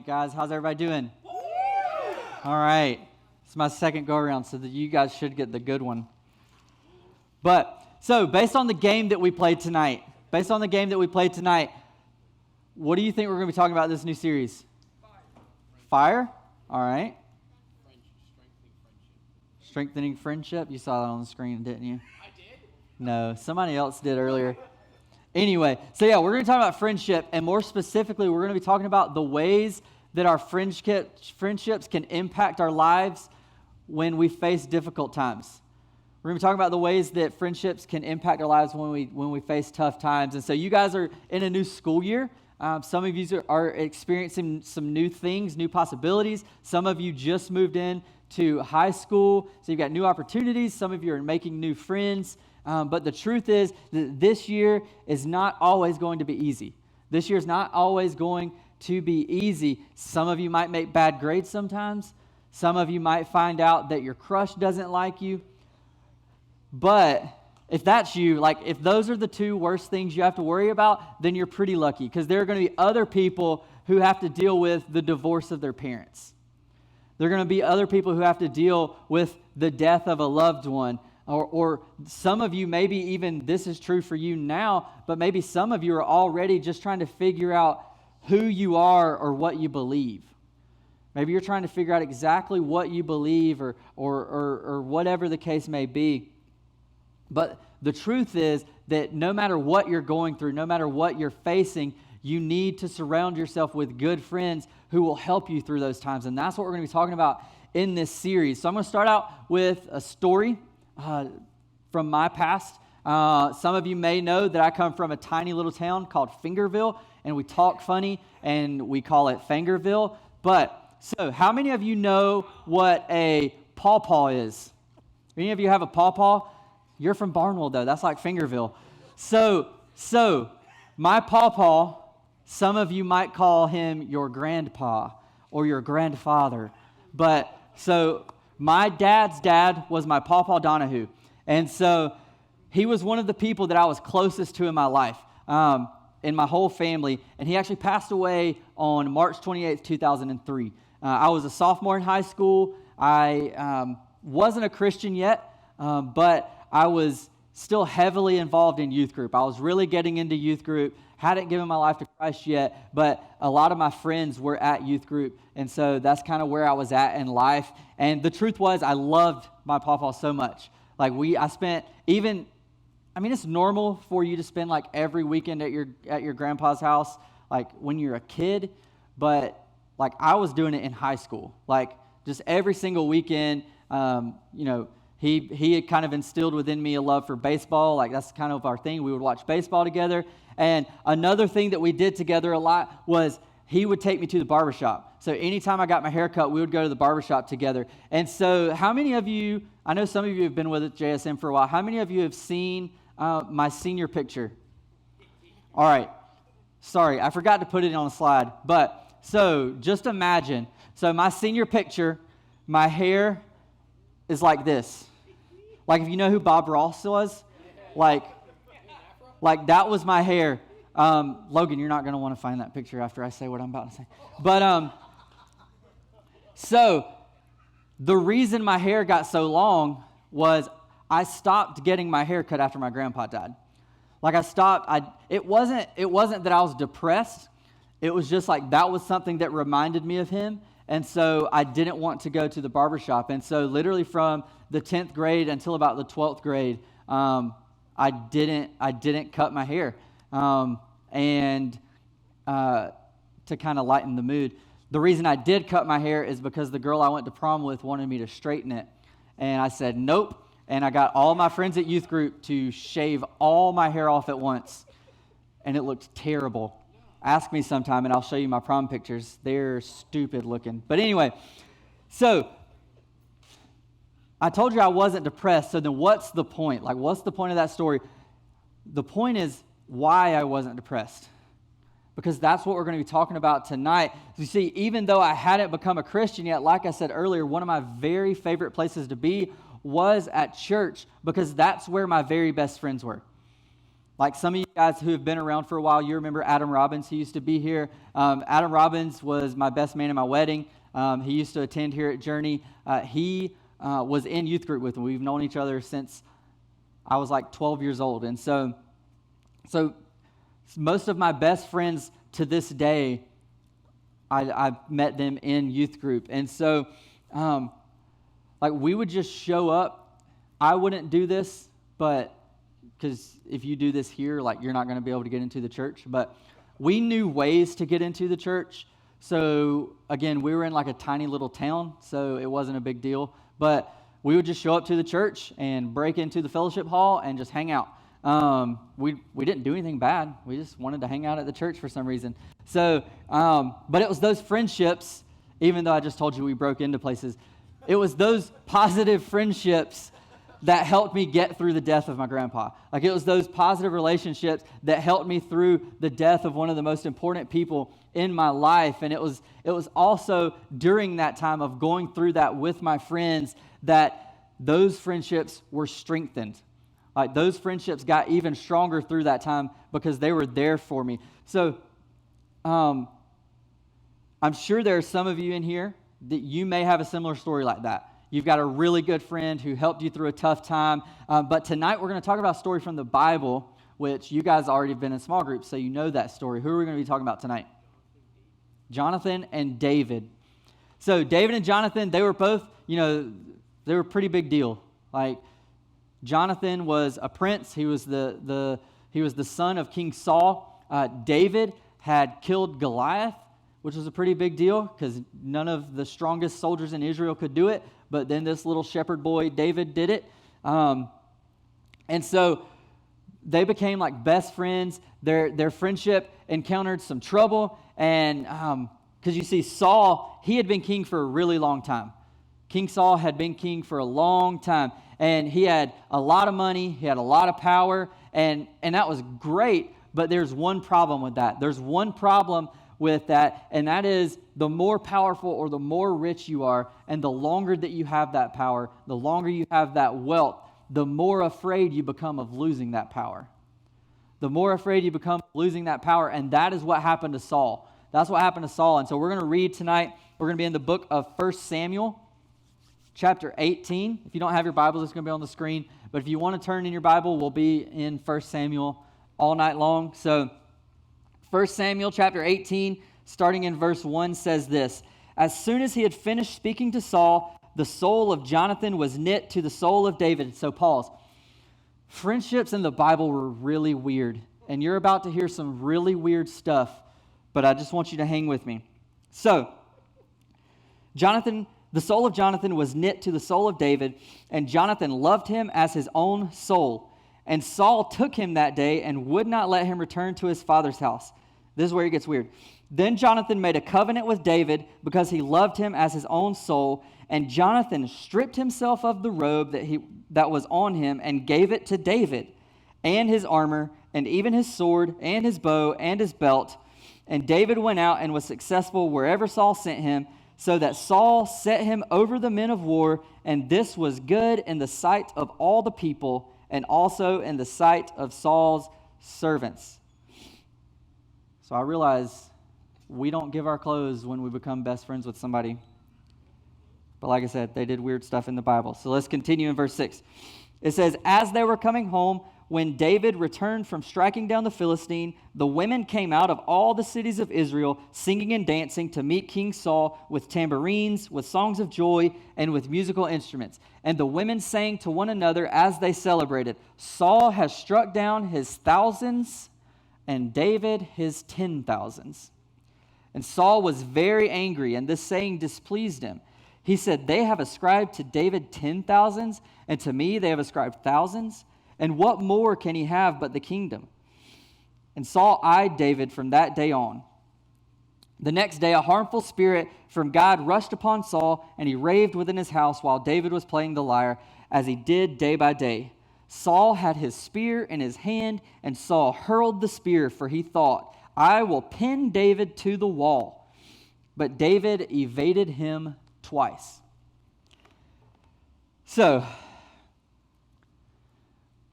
guys. How's everybody doing? All right. It's my second go-around, so that you guys should get the good one. So based on the game that we played tonight, what do you think we're going to be talking about this new series? Fire? All right. Strengthening friendship. You saw that on the screen, didn't you? I did? No, somebody else did earlier. Anyway, so yeah, we're going to talk about friendship, and more specifically, we're going to be talking about the ways that our friendships can impact our lives when we face difficult times. We're going to be talking about the ways that friendships can impact our lives when we face tough times. And so you guys are in a new school year. Some of you are experiencing some new things, new possibilities. Some of you just moved in to high school, so you've got new opportunities. Some of you are making new friends. But the truth is that this year is not always going to be easy. This year is not always going to be easy. Some of you might make bad grades sometimes. Some of you might find out that your crush doesn't like you. But if that's you, if those are the two worst things you have to worry about, then you're pretty lucky, because there are going to be other people who have to deal with the divorce of their parents. There are going to be other people who have to deal with the death of a loved one. Or some of you, maybe even this is true for you now, but maybe some of you are already just trying to figure out who you are or what you believe. Maybe you're trying to figure out exactly what you believe or whatever the case may be. But the truth is that no matter what you're going through, no matter what you're facing, you need to surround yourself with good friends who will help you through those times. And that's what we're going to be talking about in this series. So I'm going to start out with a story from my past. Some of you may know that I come from a tiny little town called Fingerville, and we talk funny, and we call it Fangerville. So how many of you know what a pawpaw is? Any of you have a pawpaw? You're from Barnwell, though. That's like Fingerville. So my pawpaw, some of you might call him your grandpa or your grandfather. So my dad's dad was my Pawpaw Donahue. And so he was one of the people that I was closest to in my life, in my whole family. And he actually passed away on March 28th, 2003. I was a sophomore in high school. I wasn't a Christian yet, but I was still heavily involved in youth group. I was really getting into youth group. Hadn't given my life to Christ yet, but a lot of my friends were at youth group, and so that's kind of where I was at in life. And the truth was, I loved my pawpaw so much. It's normal for you to spend every weekend at your grandpa's house, when you're a kid, but I was doing it in high school, just every single weekend. He had kind of instilled within me a love for baseball. That's kind of our thing. We would watch baseball together. And another thing that we did together a lot was he would take me to the barbershop. So anytime I got my hair cut, we would go to the barbershop together. And so how many of you, I know some of you have been with JSM for a while, how many of you have seen my senior picture? All right. Sorry, I forgot to put it on a slide. So just imagine. So my senior picture, my hair is like this. If you know who Bob Ross was, that was my hair. Logan, you're not going to want to find that picture after I say what I'm about to say. So the reason my hair got so long was I stopped getting my hair cut after my grandpa died. It wasn't that I was depressed. It was just that was something that reminded me of him. And so I didn't want to go to the barbershop. And so literally from the 10th grade until about the 12th grade, I didn't cut my hair. And to kind of lighten the mood. The reason I did cut my hair is because the girl I went to prom with wanted me to straighten it. And I said, nope. And I got all my friends at youth group to shave all my hair off at once. And it looked terrible. Ask me sometime and I'll show you my prom pictures. They're stupid looking. But anyway, so I told you I wasn't depressed. So then what's the point? What's the point of that story? The point is why I wasn't depressed. Because that's what we're going to be talking about tonight. You see, even though I hadn't become a Christian yet, like I said earlier, one of my very favorite places to be was at church, because that's where my very best friends were. Like some of you guys who have been around for a while, you remember Adam Robbins. He used to be here. Adam Robbins was my best man at my wedding. He used to attend here at Journey. He was in youth group with me. We've known each other since I was like 12 years old. And so most of my best friends to this day, I met them in youth group. And so like we would just show up. I wouldn't do this, but because if you do this here, like you're not going to be able to get into the church. But we knew ways to get into the church. So again, we were in like a tiny little town, so it wasn't a big deal. But we would just show up to the church and break into the fellowship hall and just hang out. We didn't do anything bad. We just wanted to hang out at the church for some reason. So, but it was those friendships, even though I just told you we broke into places, it was those positive friendships that helped me get through the death of my grandpa. Like it was those positive relationships that helped me through the death of one of the most important people in my life. And it was also during that time of going through that with my friends that those friendships were strengthened. Like those friendships got even stronger through that time because they were there for me. So I'm sure there are some of you in here that you may have a similar story like that. You've got a really good friend who helped you through a tough time. But tonight we're going to talk about a story from the Bible, which you guys already have been in small groups, so you know that story. Who are we going to be talking about tonight? Jonathan and David. So David and Jonathan, they were both, they were a pretty big deal. Like Jonathan was a prince. He was the son of King Saul. David had killed Goliath, which was a pretty big deal because none of the strongest soldiers in Israel could do it. But then this little shepherd boy, David, did it. And so they became like best friends. Their friendship encountered some trouble. And because you see, Saul, he had been king for a really long time. King Saul had been king for a long time. And he had a lot of money. He had a lot of power. And that was great. But there's one problem with that. There's one problem with that, and that is the more powerful or the more rich you are, and the longer that you have that power, the longer you have that wealth, the more afraid you become of losing that power. The more afraid you become of losing that power, and that is what happened to Saul. That's what happened to Saul. And so we're going to read tonight, we're going to be in the book of 1 Samuel, chapter 18. If you don't have your Bibles, it's going to be on the screen. But if you want to turn in your Bible, we'll be in 1 Samuel all night long. So 1 Samuel chapter 18, starting in verse 1, says this: As soon as he had finished speaking to Saul, the soul of Jonathan was knit to the soul of David. So pause. Friendships in the Bible were really weird, and you're about to hear some really weird stuff, but I just want you to hang with me. So, the soul of Jonathan was knit to the soul of David, and Jonathan loved him as his own soul. And Saul took him that day and would not let him return to his father's house. This is where it gets weird. Then Jonathan made a covenant with David because he loved him as his own soul. And Jonathan stripped himself of the robe that was on him and gave it to David, and his armor, and even his sword, and his bow, and his belt. And David went out and was successful wherever Saul sent him, so that Saul set him over the men of war. And this was good in the sight of all the people, and also in the sight of Saul's servants. So I realize we don't give our clothes when we become best friends with somebody. But like I said, they did weird stuff in the Bible. So let's continue in verse 6. It says, As they were coming home, when David returned from striking down the Philistine, the women came out of all the cities of Israel, singing and dancing to meet King Saul with tambourines, with songs of joy, and with musical instruments. And the women sang to one another as they celebrated, Saul has struck down his thousands, and David his 10,000s. And Saul was very angry, and this saying displeased him. He said, They have ascribed to David 10,000s, and to me they have ascribed thousands. And what more can he have but the kingdom? And Saul eyed David from that day on. The next day, a harmful spirit from God rushed upon Saul, and he raved within his house while David was playing the lyre, as he did day by day. Saul had his spear in his hand, and Saul hurled the spear, for he thought, I will pin David to the wall. But David evaded him twice. So,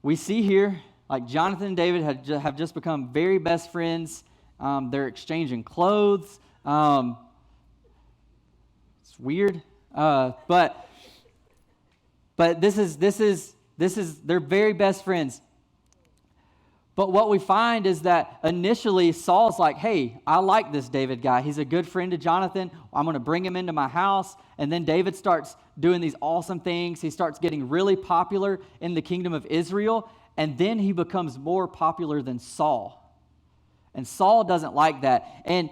we see here Like Jonathan and David have just become very best friends. They're exchanging clothes. It's weird, but this is they're very best friends. But what we find is that initially Saul's like, hey, I like this David guy. He's a good friend to Jonathan. I'm going to bring him into my house. And then David starts doing these awesome things. He starts getting really popular in the kingdom of Israel. And then he becomes more popular than Saul. And Saul doesn't like that. And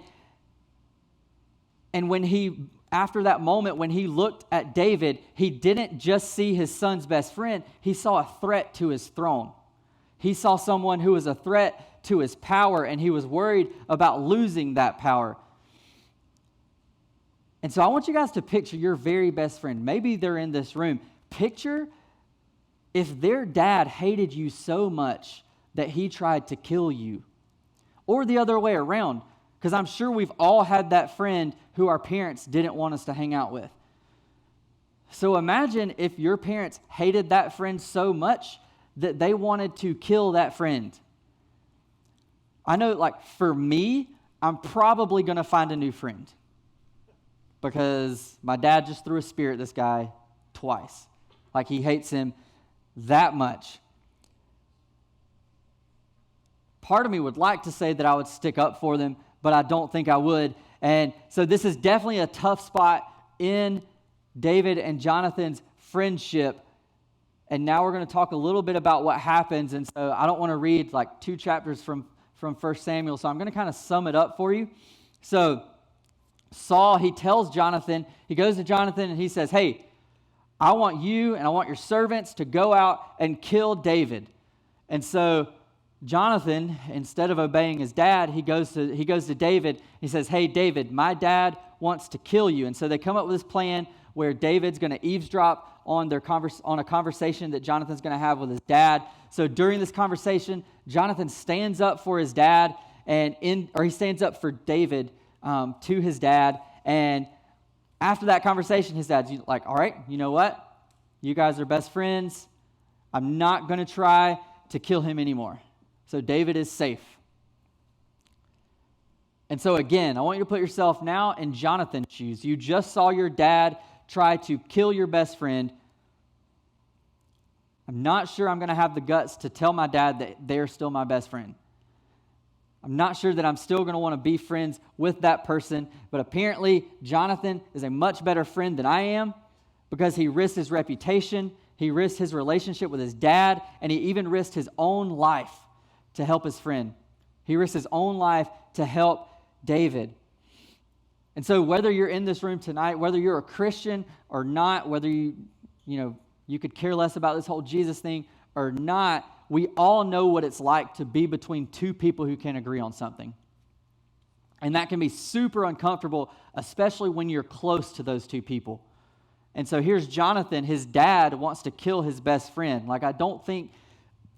when after that moment, when he looked at David, he didn't just see his son's best friend. He saw a threat to his throne. He saw someone who was a threat to his power, and he was worried about losing that power. And so I want you guys to picture your very best friend. Maybe they're in this room. Picture if their dad hated you so much that he tried to kill you. Or the other way around, because I'm sure we've all had that friend who our parents didn't want us to hang out with. So imagine if your parents hated that friend so much that they wanted to kill that friend. I know, like, for me, I'm probably going to find a new friend because my dad just threw a spear at this guy twice. Like, he hates him that much. Part of me would like to say that I would stick up for them, but I don't think I would. And so this is definitely a tough spot in David and Jonathan's friendship. And now we're going to talk a little bit about what happens. And so I don't want to read like 2 chapters from 1 Samuel. So I'm going to kind of sum it up for you. So Saul, he tells Jonathan, he goes to Jonathan and he says, hey, I want you and I want your servants to go out and kill David. And so Jonathan, instead of obeying his dad, he goes to David. He says, hey, David, my dad wants to kill you. And so they come up with this plan where David's going to eavesdrop on a conversation that Jonathan's going to have with his dad. So during this conversation, Jonathan stands up for his dad, or he stands up for David to his dad. And after that conversation, his dad's like, all right, you know what? You guys are best friends. I'm not going to try to kill him anymore. So David is safe. And so again, I want you to put yourself now in Jonathan's shoes. You just saw your dad try to kill your best friend. I'm not sure I'm going to have the guts to tell my dad that they're still my best friend. I'm not sure that I'm still going to want to be friends with that person, but apparently Jonathan is a much better friend than I am because he risked his reputation, he risked his relationship with his dad, and he even risked his own life to help his friend. He risked his own life to help David. And so whether you're in this room tonight, whether you're a Christian or not, whether you could care less about this whole Jesus thing or not, we all know what it's like to be between two people who can't agree on something. And that can be super uncomfortable, especially when you're close to those two people. And so here's Jonathan, his dad wants to kill his best friend. Like I don't think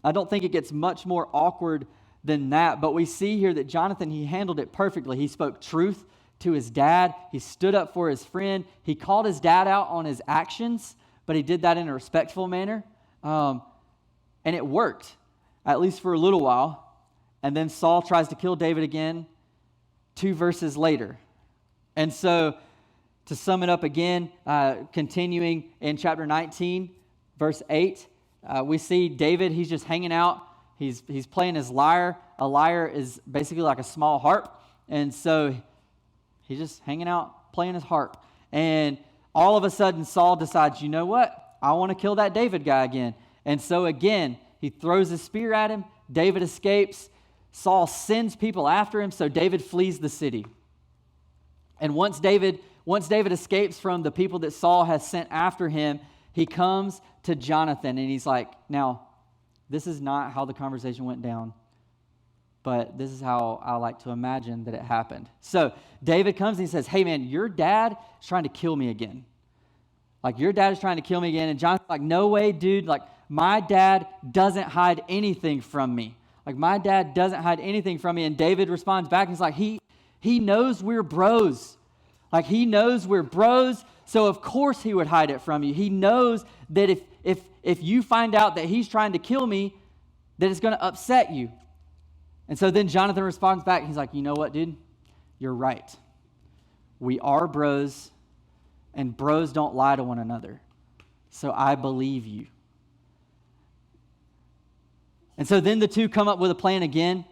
it gets much more awkward than that, but we see here that Jonathan, he handled it perfectly. He spoke truth to his dad. He stood up for his friend. He called his dad out on his actions, but he did that in a respectful manner. And it worked, at least for a little while. And then Saul tries to kill David again 2 verses later. And so to sum it up again, continuing in chapter 19, verse 8, we see David, he's just hanging out. He's playing his lyre. A lyre is basically like a small harp. And so he's just hanging out, playing his harp. And all of a sudden, Saul decides, you know what? I want to kill that David guy again. And so again, he throws his spear at him. David escapes. Saul sends people after him, so David flees the city. And once David escapes from the people that Saul has sent after him, he comes to Jonathan, and he's like, now, this is not how the conversation went down, but this is how I like to imagine that it happened. So David comes and he says, hey man, your dad is trying to kill me again. Like your dad is trying to kill me again. And Jonathan's like, no way, dude. Like my dad doesn't hide anything from me. Like my dad doesn't hide anything from me. And David responds back and he's like, he knows we're bros. Like he knows we're bros. So of course he would hide it from you. He knows that if you find out that he's trying to kill me, that it's going to upset you. And so then Jonathan responds back. He's like, you know what, dude? You're right. We are bros, and bros don't lie to one another. So I believe you. And so then the two come up with a plan again.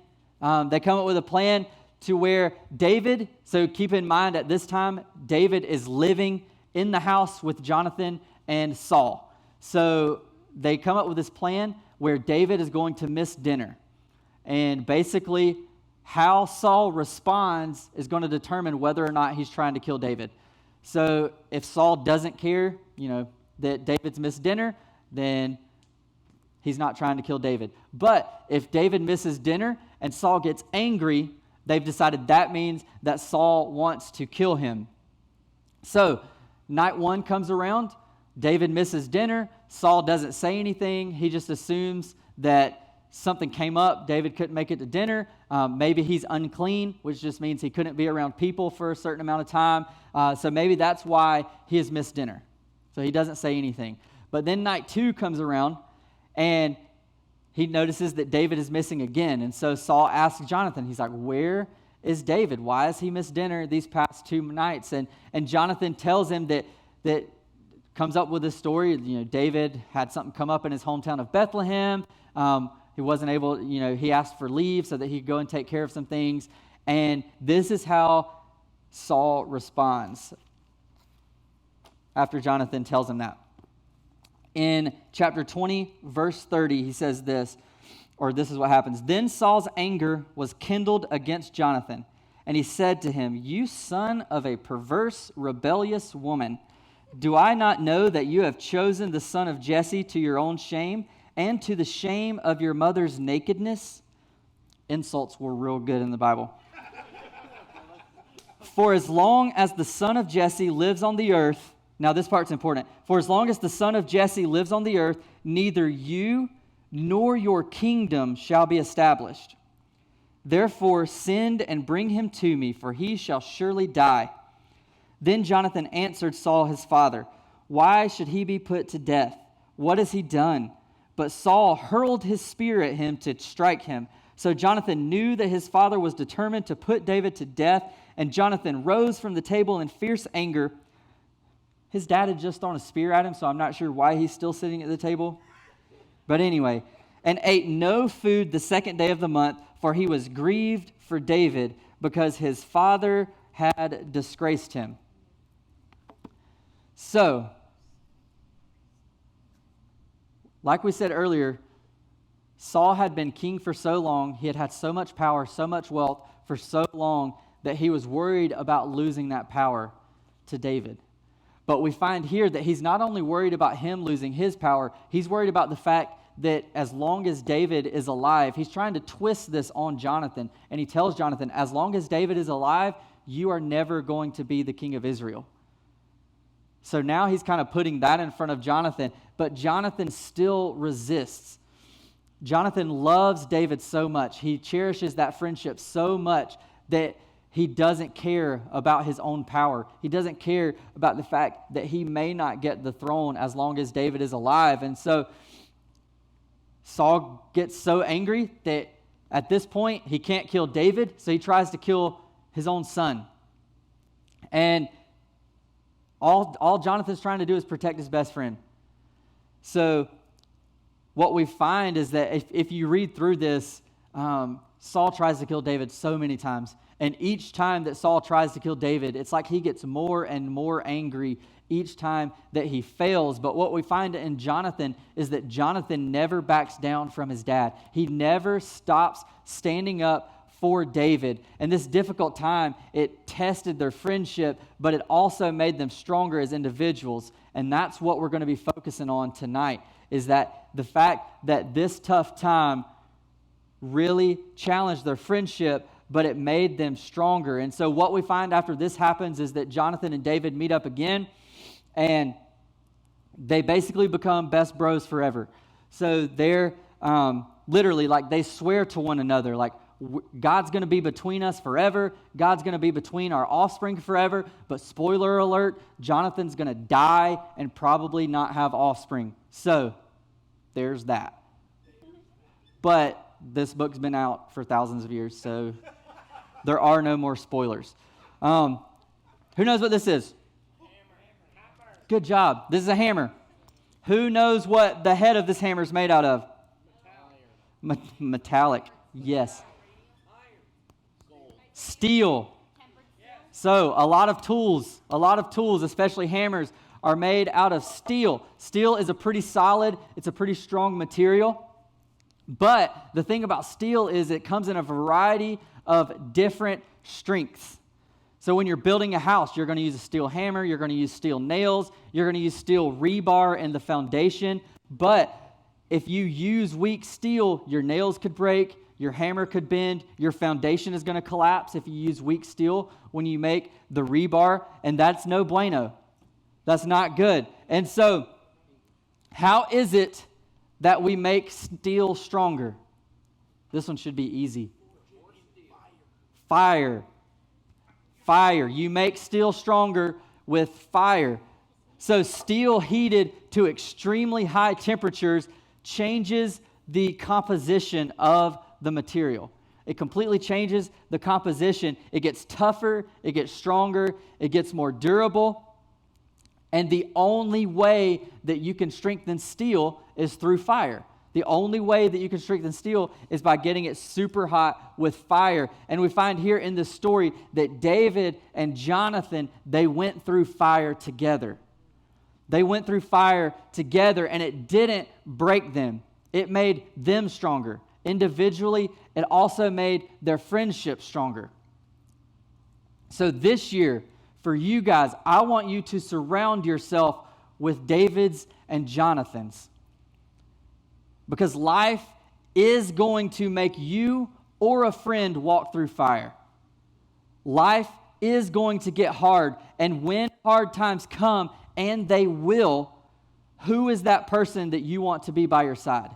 They come up with a plan to where David, so keep in mind at this time, David is living in the house with Jonathan and Saul. So they come up with this plan where David is going to miss dinner. And basically, how Saul responds is going to determine whether or not he's trying to kill David. So if Saul doesn't care, that David's missed dinner, then he's not trying to kill David. But if David misses dinner and Saul gets angry, they've decided that means that Saul wants to kill him. So night one comes around, David misses dinner, Saul doesn't say anything, he just assumes that something came up, David couldn't make it to dinner, maybe he's unclean, which just means he couldn't be around people for a certain amount of time, so maybe that's why he has missed dinner. So he doesn't say anything. But then night two comes around, and he notices that David is missing again, and so Saul asks Jonathan, he's like, where is David? Why has he missed dinner these past 2 nights? And Jonathan tells him that comes up with this story, David had something come up in his hometown of Bethlehem, he wasn't able, he asked for leave so that he could go and take care of some things. And this is how Saul responds after Jonathan tells him that. In chapter 20, verse 30, he says this, or this is what happens. Then Saul's anger was kindled against Jonathan, and he said to him, you son of a perverse, rebellious woman, do I not know that you have chosen the son of Jesse to your own shame and to the shame of your mother's nakedness? Insults were real good in the Bible. For as long as the son of Jesse lives on the earth, now this part's important. For as long as the son of Jesse lives on the earth, neither you nor your kingdom shall be established. Therefore send and bring him to me, for he shall surely die. Then Jonathan answered Saul his father, why should he be put to death? What has he done? But Saul hurled his spear at him to strike him. So Jonathan knew that his father was determined to put David to death, and Jonathan rose from the table in fierce anger. His dad had just thrown a spear at him, so I'm not sure why he's still sitting at the table. But anyway, and ate no food the second day of the month, for he was grieved for David, because his father had disgraced him. So, like we said earlier, Saul had been king for so long, he had had so much power, so much wealth for so long, that he was worried about losing that power to David. But we find here that he's not only worried about him losing his power, he's worried about the fact that as long as David is alive, he's trying to twist this on Jonathan. And he tells Jonathan, as long as David is alive, you are never going to be the king of Israel. So now he's kind of putting that in front of Jonathan, but Jonathan still resists. Jonathan loves David so much. He cherishes that friendship so much that he doesn't care about his own power. He doesn't care about the fact that he may not get the throne as long as David is alive. And so Saul gets so angry that at this point he can't kill David, so he tries to kill his own son. And all Jonathan's trying to do is protect his best friend. So what we find is that if you read through this, Saul tries to kill David so many times. And each time that Saul tries to kill David, it's like he gets more and more angry each time that he fails. But what we find in Jonathan is that Jonathan never backs down from his dad. He never stops standing up for David. And this difficult time, it tested their friendship, but it also made them stronger as individuals. And that's what we're going to be focusing on tonight, is that the fact that this tough time really challenged their friendship, but it made them stronger. And so what we find after this happens is that Jonathan and David meet up again, and they basically become best bros forever. So they're literally like they swear to one another, like God's going to be between us forever. God's going to be between our offspring forever. But spoiler alert, Jonathan's going to die and probably not have offspring. So there's that. but this book's been out for thousands of years, so there are no more spoilers. Who knows what this is? Good job. This is a hammer. Who knows what the head of this hammer is made out of? Metallic. Yes. Steel. So a lot of tools, especially hammers, are made out of steel. Steel is a pretty solid, it's a pretty strong material. But the thing about steel is it comes in a variety of different strengths. So when you're building a house, you're going to use a steel hammer, you're going to use steel nails, you're going to use steel rebar in the foundation. But if you use weak steel, your nails could break, your hammer could bend, your foundation is going to collapse if you use weak steel when you make the rebar, and that's no bueno. That's not good. And so, how is it that we make steel stronger? This one should be easy. Fire. Fire. You make steel stronger with fire. So steel heated to extremely high temperatures changes the composition of the material. It completely changes the composition. It gets tougher, it gets stronger, it gets more durable. And the only way that you can strengthen steel is through fire. The only way that you can strengthen steel is by getting it super hot with fire. And we find here in this story that David and Jonathan, they went through fire together. They went through fire together, and it didn't break them. It made them stronger. Individually, it also made their friendship stronger. So this year, for you guys, I want you to surround yourself with Davids and Jonathans. Because life is going to make you or a friend walk through fire. Life is going to get hard. And when hard times come, and they will, who is that person that you want to be by your side?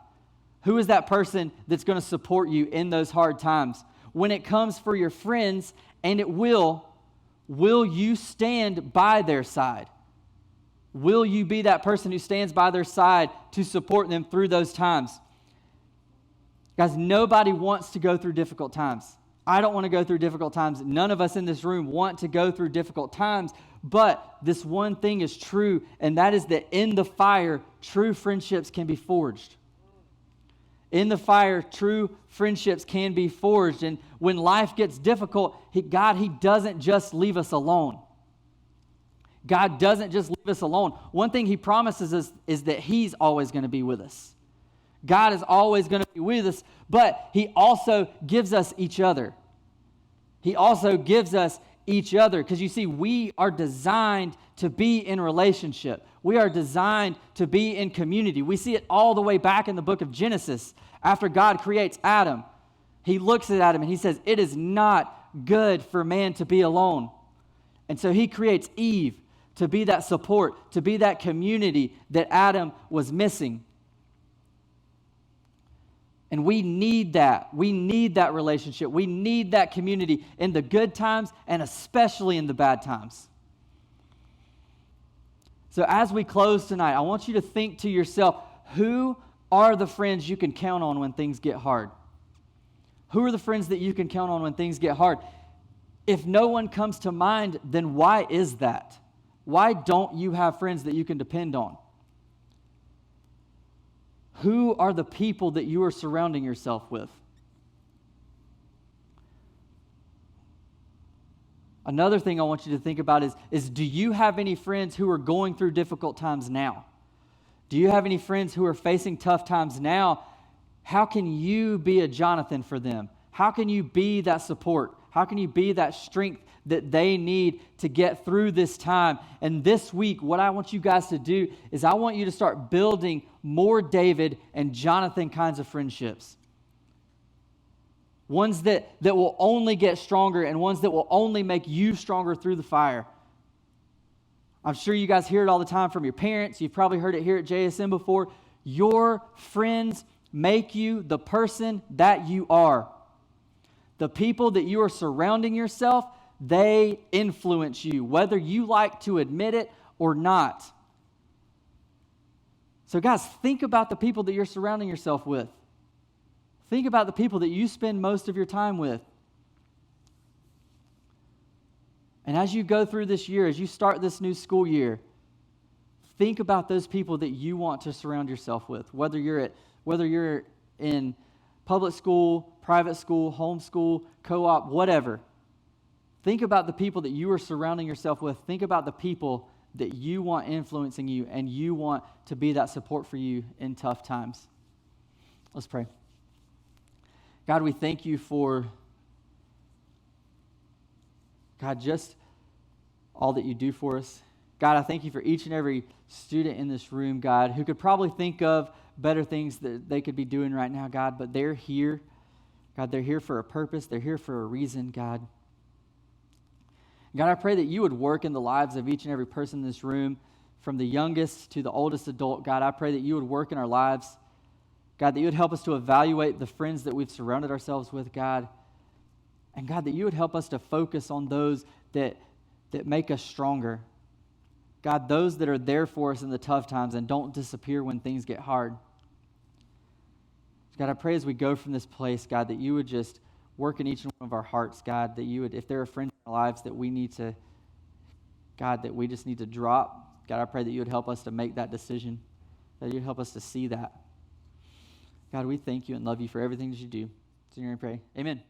Who is that person that's going to support you in those hard times? When it comes for your friends, and it will you stand by their side? Will you be that person who stands by their side to support them through those times? Guys, nobody wants to go through difficult times. I don't want to go through difficult times. None of us in this room want to go through difficult times. But this one thing is true, and that is that in the fire, true friendships can be forged. In the fire, true friendships can be forged. And when life gets difficult, God, He doesn't just leave us alone. God doesn't just leave us alone. One thing He promises us is that He's always going to be with us. God is always going to be with us, but He also gives us each other. He also gives us each other, because you see, we are designed to be in relationship. We are designed to be in community. We see it all the way back in the book of Genesis. After God creates Adam, He looks at Adam and He says, "It is not good for man to be alone." And so He creates Eve to be that support, to be that community that Adam was missing. And we need that. We need that relationship. We need that community in the good times and especially in the bad times. So as we close tonight, I want you to think to yourself, who are the friends you can count on when things get hard? Who are the friends that you can count on when things get hard? If no one comes to mind, then why is that? Why don't you have friends that you can depend on? Who are the people that you are surrounding yourself with? Another thing I want you to think about is do you have any friends who are going through difficult times now? Do you have any friends who are facing tough times now? How can you be a Jonathan for them? How can you be that support? How can you be that strength that they need to get through this time? And this week, what I want you guys to do is I want you to start building more David and Jonathan kinds of friendships. Ones that will only get stronger and ones that will only make you stronger through the fire. I'm sure you guys hear it all the time from your parents. You've probably heard it here at JSM before. Your friends make you the person that you are. The people that you are surrounding yourself, they influence you, whether you like to admit it or not. So guys, think about the people that you're surrounding yourself with. Think about the people that you spend most of your time with. And as you go through this year, as you start this new school year, think about those people that you want to surround yourself with, whether you're in public school, private school, homeschool, co-op, whatever. Think about the people that you are surrounding yourself with. Think about the people that you want influencing you and you want to be that support for you in tough times. Let's pray. God, we thank you for, God, just all that you do for us. God, I thank you for each and every student in this room, God, who could probably think of better things that they could be doing right now, God, but they're here. God, they're here for a purpose. They're here for a reason, God. God, I pray that you would work in the lives of each and every person in this room, from the youngest to the oldest adult. God, I pray that you would work in our lives. God, that you would help us to evaluate the friends that we've surrounded ourselves with, God. And God, that you would help us to focus on those that make us stronger. God, those that are there for us in the tough times and don't disappear when things get hard. God, I pray as we go from this place, God, that you would just work in each one of our hearts, God, that you would, if there are friends in our lives that we need to, God, that we just need to drop, God, I pray that you would help us to make that decision, that you'd help us to see that. God, we thank you and love you for everything that you do. So in your name I pray. Amen.